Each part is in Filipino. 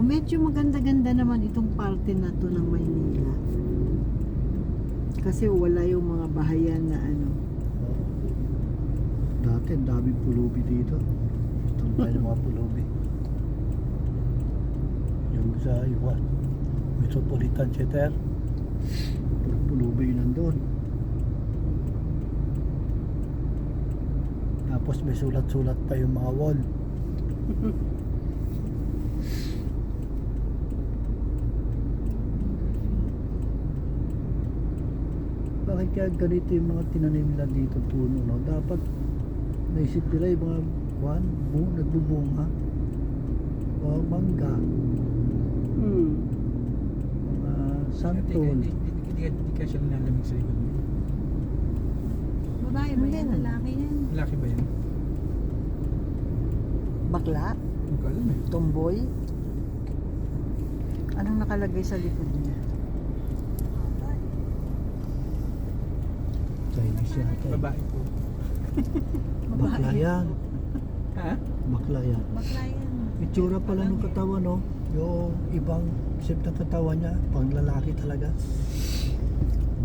medyo maganda-ganda naman itong parte na to ng Maynila. Kasi wala yung mga bahayan na ano. Dati ang daming pulubi dito. Tambay ng mga pulubi. Yung sa iwan, Metropolitan Theater, pulubi yun nandun. Tapos may sulat-sulat pa yung mga wall. Bakit kaya ganito yung mga tinanim nila dito puno, no? Dapat naisip nila yung mga nagbubunga o mangga, mga santol. Hindi ka siya nalamig sa likod mo. Babae ba yan? Lalaki yan? Laki ba yan? Bakla? Hindi ko alam eh. Tomboy? Anong nakalagay sa likod niya? Chinese yata. Babae po. Bakla yan. Ha? Bakla yan. Bakla yan. Itsura pala ng katawan, no? Yung ibang shape ng katawan niya, pang lalaki talaga.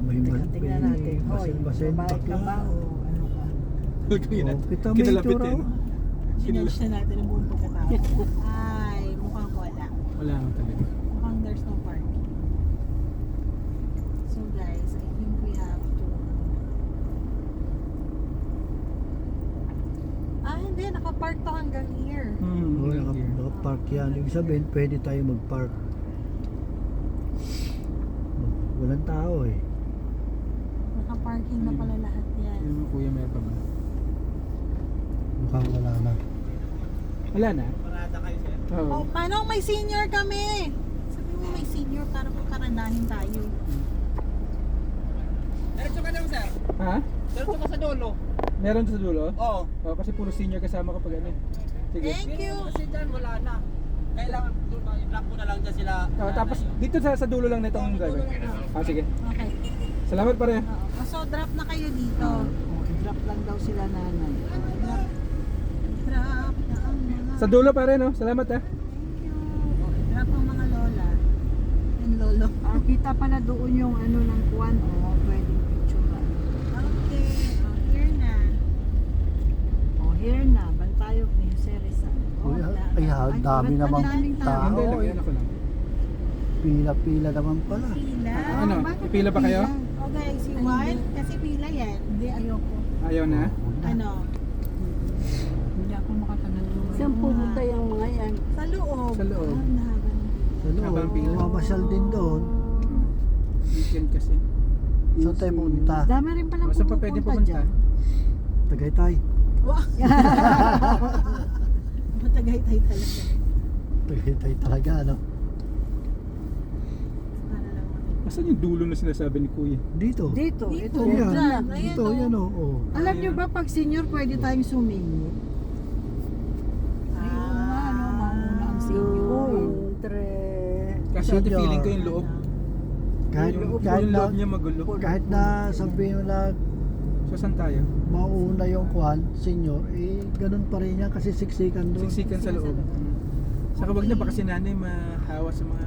May Tingnan natin. Hoy, basin, babae ka ba o ano ka? Oh, kita may itsura, oh. Sinudge na natin ang buong pagkatao. Ay, mukhang wala. Wala nga talaga. Mukhang there's no parking. So guys, I think we have to... hindi. Nakapark to hanggang here. Oo, naka-park yan. Ibig sabihin, pwede tayo mag-park. Walang tao eh. Nakaparking na pala lahat yan. Yung kuya meron pa ba? Mukhang wala na. Wala na? Oo. Oh, paano may senior kami? Sabi mo may senior para kung karanahin tayo. Diretso ka lang, sir. Ha? Diretso ka sa dulo. Meron sa dulo? Oo. Oo, kasi puro senior kasama kapag ano. Sige. Thank you. Kasi dyan, wala na. Kailangan, i-block mo na lang dyan sila. Tapos dito sa dulo lang nitong driver. Sige. Okay. Salamat pare. Oo. So drop na kayo dito. I-drop lang daw sila nanay. Drop na ang mga... Sa dulo pare no. Salamat ha. Thank you. Drop ang mga lola. And lolo. Kita pala doon yung ano ng kuwan. Pwedeng picture. Okay. Here na. Here na. Bantayog ni Jose Rizal. Uy, ay, dami ba't namang madaming tao. Hindi lang, yan ako lang. Pila-pila naman pala. Pila. Ano? bakit Ipila ba kayo? Oh guys, you want? Kasi pila yan. Hindi, ayoko. Ayaw na. Ano? Hindi ako makatagal doon. Saan pumunta yung mga yan? Sa loob. Sa loob. Ah, nahaba ng Sa loob, Habang pila. mamasyal din doon. Weekend kasi. Saan tayo pumunta? Dami rin palang Saan pa pwede pumunta? dyan. Tagaytay. Wow. Matagay-tay talaga. Tagaytay talaga, ano? Para lang makita. Asan yung dulo na sinasabi ni kuya? Dito. Dito, ito. Yan. Dyan. Dito, Ayan, yan, oh. Oh. Alam nyo ba pag senior pwede tayong sumingi? Mauna ang senior. Kasi ate Senior. feeling ko yung loob. Kahit, Yung kahit na, loob niya magulo. kahit na sabihin mo na So saan tayo? mauna yung kwan, senior, eh, ganun pa rin yan kasi siksikan doon. Siksikan sa loob. Saka wag na baka si nanay mahawa sa mga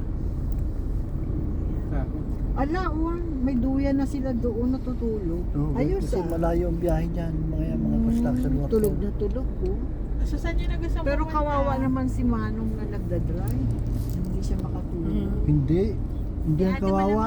tao. Ala, may duyan na sila doon natutulog. Oo, Ayos kasi ah. malayo ang biyahe niyan, mga construction worker. Tulog na tulog ko. So saan nyo nagustuhan? Pero kawawa naman si Manong na nagdadrive. Hindi siya makatulog. Hindi. Hindi ang Ate, malamang kawawa.